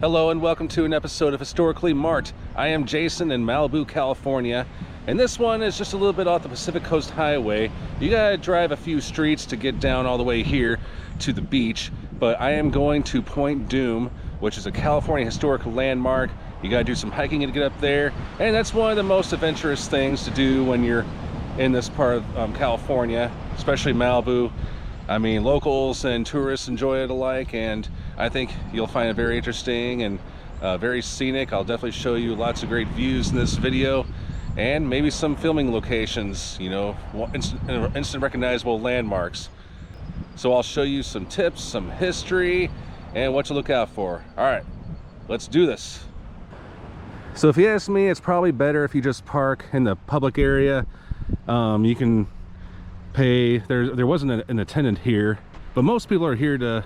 Hello and welcome to an episode of Historically Marked. I am Jason in Malibu, California, and this one is just a little bit off the Pacific Coast Highway. You gotta drive a few streets to get down all the way here to the beach, but I am going to Point Dume, which is a California historic landmark. You gotta do some hiking to get up there, and that's one of the most adventurous things to do when you're in this part of California, especially Malibu. I mean, locals and tourists enjoy it alike, and I think you'll find it very interesting and very scenic. I'll definitely show you lots of great views in this video, and maybe some filming locations, you know, instant recognizable landmarks. So I'll show you some tips, some history, and what to look out for. All right, let's do this. So if you ask me, it's probably better if you just park in the public area. You can pay. There wasn't an attendant here, but most people are here to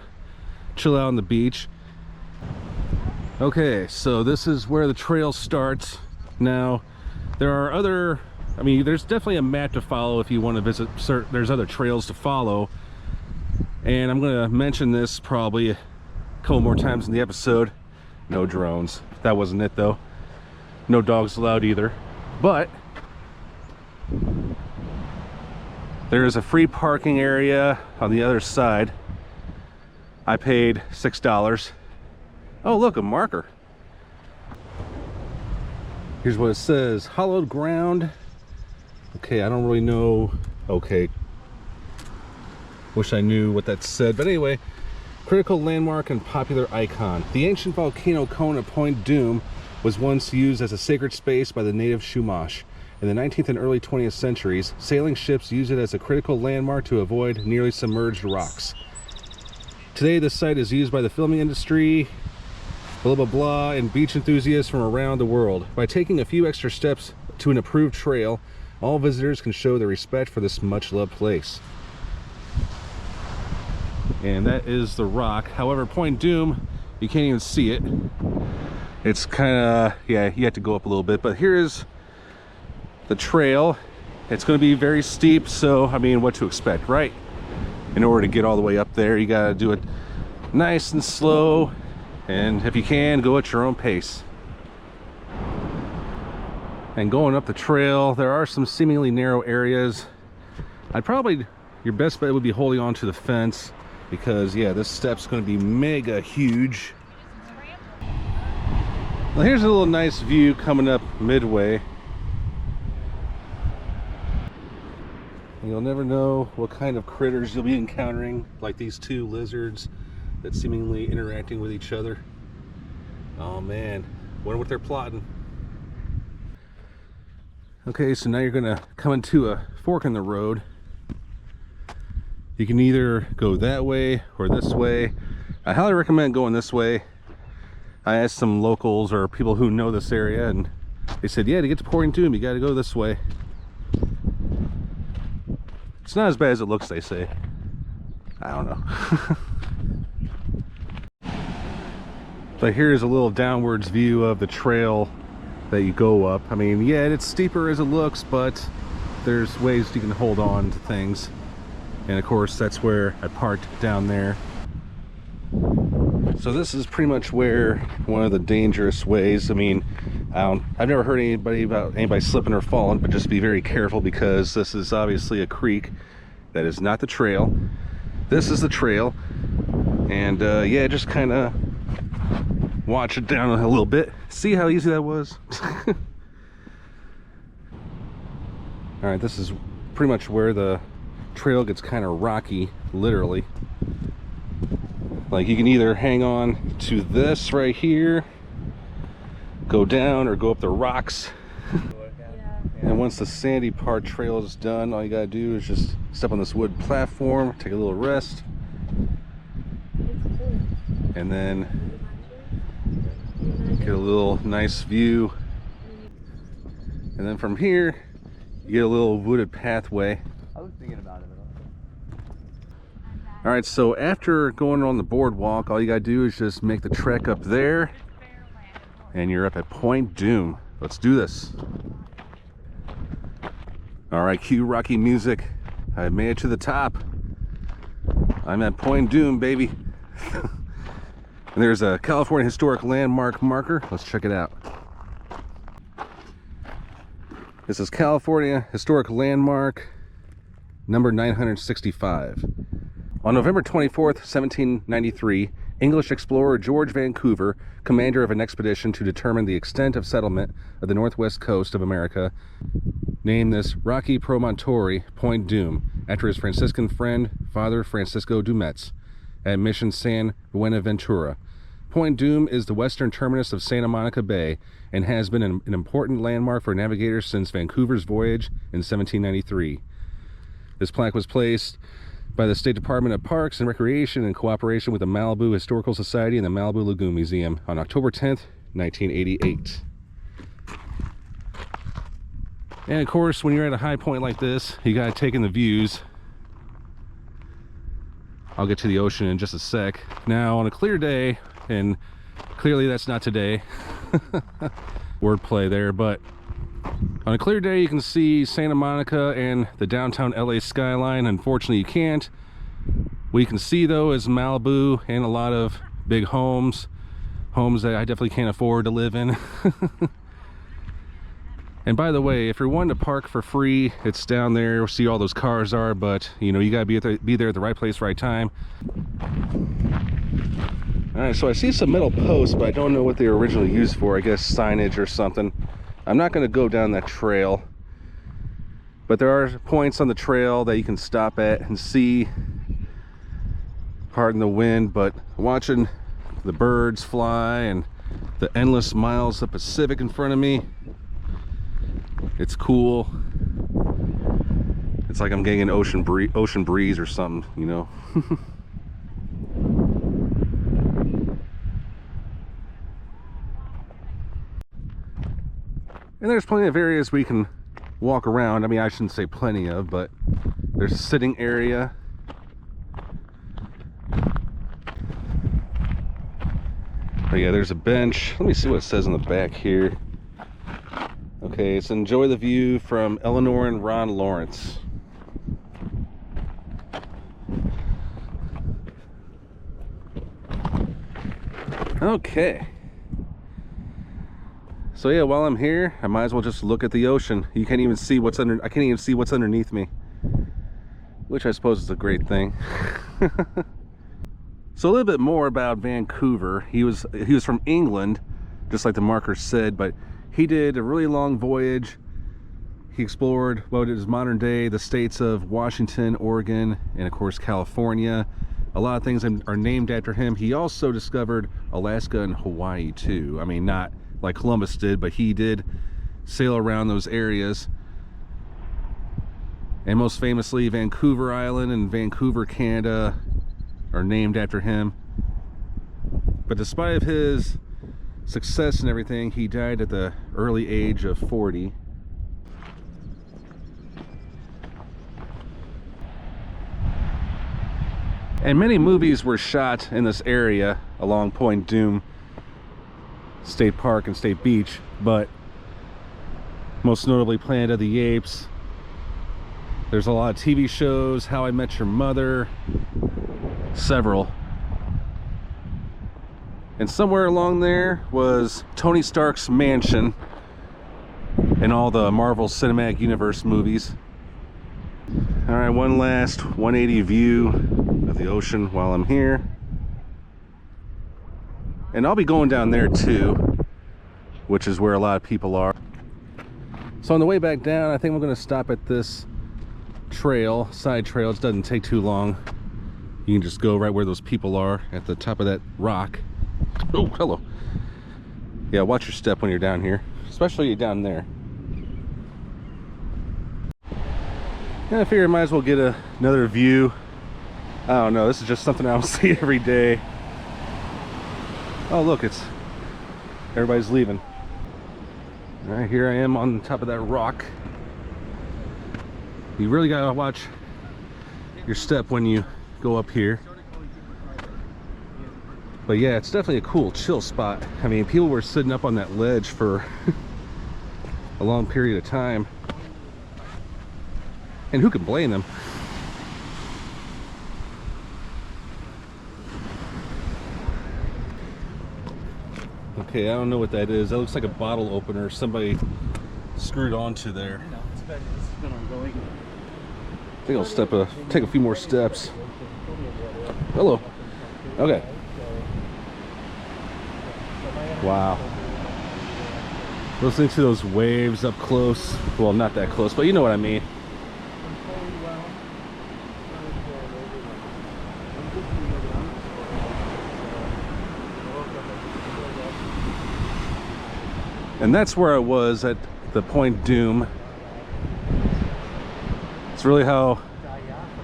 chill out on the beach. Okay, so this is where the trail starts. Now there are other, I mean, there's definitely a map to follow if you want to visit. There's other trails to follow, and I'm going to mention this probably a couple more times in the episode. No drones. That wasn't it though. No dogs allowed either. But there is a free parking area on the other side. I paid $6. Oh, look, a marker. Here's what it says: hollowed ground. Okay, I don't really know. Okay, wish I knew what that said, but anyway, critical landmark and popular icon. The ancient volcano cone of Point Dume was once used as a sacred space by the native Chumash. In the 19th and early 20th centuries, sailing ships used it as a critical landmark to avoid nearly submerged rocks. Today, the site is used by the filming industry, blah blah blah, and beach enthusiasts from around the world. By taking a few extra steps to an approved trail, all visitors can show their respect for this much-loved place. And that is the rock. However, Point Dume, you can't even see it. It's kind of, yeah, you have to go up a little bit, but here is the trail. It's going to be very steep, so I mean, what to expect, right? In order to get all the way up there, you got to do it nice and slow, and if you can, go at your own pace. And going up the trail, there are some seemingly narrow areas. Your best bet would be holding on to the fence, because yeah, this step's going to be mega huge. Well, here's a little nice view coming up midway. You'll never know what kind of critters you'll be encountering, like these two lizards that seemingly interacting with each other. Oh man, wonder what they're plotting. Okay, so now you're gonna come into a fork in the road. You can either go that way or this way. I highly recommend going this way. I asked some locals or people who know this area, and they said, yeah, to get to Point Dume, you gotta go this way. It's not as bad as it looks, they say. I don't know. But here's a little downwards view of the trail that you go up. I mean, yeah, it's steeper as it looks, but there's ways you can hold on to things. And of course, that's where I parked down there. So this is pretty much where one of the dangerous ways, I mean, I've never heard about anybody slipping or falling, but just be very careful, because this is obviously a creek. That is not the trail. This is the trail. And yeah, just kind of watch it down a little bit. See how easy that was? All right, this is pretty much where the trail gets kind of rocky, literally. Like, you can either hang on to this right here, go down, or go up the rocks. And once the sandy part trail is done, all you gotta do is just step on this wood platform, take a little rest, and then get a little nice view. And then from here, you get a little wooded pathway. I was thinking about it at all. All right, so after going on the boardwalk, all you gotta do is just make the trek up there, and you're up at Point Dume. Let's do this. All right, cue rocky music. I made it to the top. I'm at Point Dume, baby. And there's a California Historic Landmark marker. Let's check it out. This is California Historic Landmark number 965. On November 24th, 1793, English explorer George Vancouver, commander of an expedition to determine the extent of settlement of the northwest coast of America, named this rocky promontory Point Dume after his Franciscan friend, Father Francisco Dumetz, at Mission San Buenaventura. Point Dume is the western terminus of Santa Monica Bay and has been an important landmark for navigators since Vancouver's voyage in 1793. This plaque was placed by the State Department of Parks and Recreation in cooperation with the Malibu Historical Society and the Malibu Lagoon Museum on October 10th, 1988. And of course, when you're at a high point like this, you gotta take in the views. I'll get to the ocean in just a sec. Now, on a clear day, and clearly that's not today, wordplay there, but on a clear day you can see Santa Monica and the downtown LA skyline. Unfortunately you can't. What you can see though is Malibu and a lot of big homes that I definitely can't afford to live in. And by the way, if you're wanting to park for free, it's down there. See all those cars are, but you know, you gotta be there at the right place, right time. All right, so I see some metal posts, but I don't know what they were originally used for. I guess signage or something. I'm not going to go down that trail, but there are points on the trail that you can stop at and see. Pardon the wind, but watching the birds fly and the endless miles of Pacific in front of me, it's cool. It's like I'm getting an ocean breeze or something, you know. And there's plenty of areas we can walk around. I mean, I shouldn't say plenty of, but there's a sitting area. Oh yeah, there's a bench. Let me see what it says on the back here. Okay, it's enjoy the view from Eleanor and Ron Lawrence. Okay. So yeah, while I'm here, I might as well just look at the ocean. You can't even see what's under. I can't even see what's underneath me, which I suppose is a great thing. So a little bit more about Vancouver. He was from England, just like the marker said, but he did a really long voyage. He explored what is modern day the states of Washington, Oregon, and of course California. A lot of things are named after him. He also discovered Alaska and Hawaii too. I mean, not like Columbus did, but he did sail around those areas. And most famously, Vancouver Island and Vancouver, Canada are named after him. But despite of his success and everything, he died at the early age of 40. And many movies were shot in this area along Point Dume State Park and State Beach, but most notably Planet of the Apes. There's a lot of TV shows, How I Met Your Mother, several. And somewhere along there was Tony Stark's mansion in all the Marvel Cinematic Universe movies. All right, one last 180 view of the ocean while I'm here. And I'll be going down there too, which is where a lot of people are. So on the way back down, I think we're going to stop at this trail, side trail. It doesn't take too long. You can just go right where those people are at the top of that rock. Oh, hello. Yeah, watch your step when you're down here, especially down there. And I figure I might as well get another view. I don't know, this is just something I'll see every day. Oh look, everybody's leaving. All right, here I am on top of that rock. You really gotta watch your step when you go up here. But yeah, it's definitely a cool chill spot. I mean, people were sitting up on that ledge for a long period of time. And who can blame them? Okay, I don't know what that is. That looks like a bottle opener somebody screwed onto there. I think I'll take a few more steps. Hello. Okay. Wow. Listening to those waves up close. Well, not that close, but you know what I mean. And that's where I was at the Point Dume. It's really how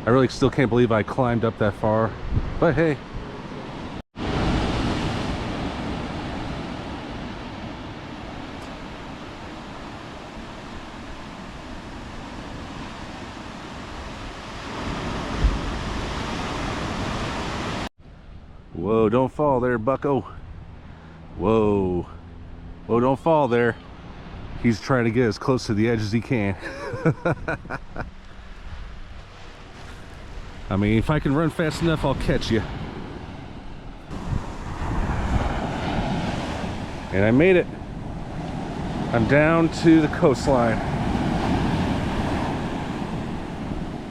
I really still can't believe I climbed up that far, but hey. Whoa, don't fall there, bucko. Whoa. Whoa, don't fall there. He's trying to get as close to the edge as he can. I mean, if I can run fast enough, I'll catch you. And I made it. I'm down to the coastline.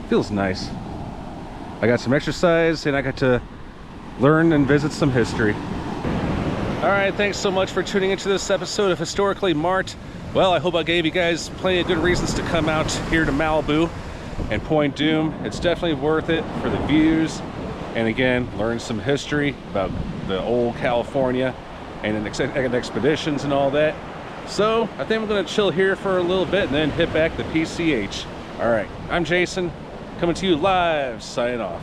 Feels nice. I got some exercise and I got to learn and visit some history. All right, thanks so much for tuning into this episode of Historically Mart. Well, I hope I gave you guys plenty of good reasons to come out here to Malibu and Point Dume. It's definitely worth it for the views, and again, learn some history about the old California and expeditions and all that. So I think I'm gonna chill here for a little bit and then hit back the PCH. All right, I'm Jason, coming to you live, signing off.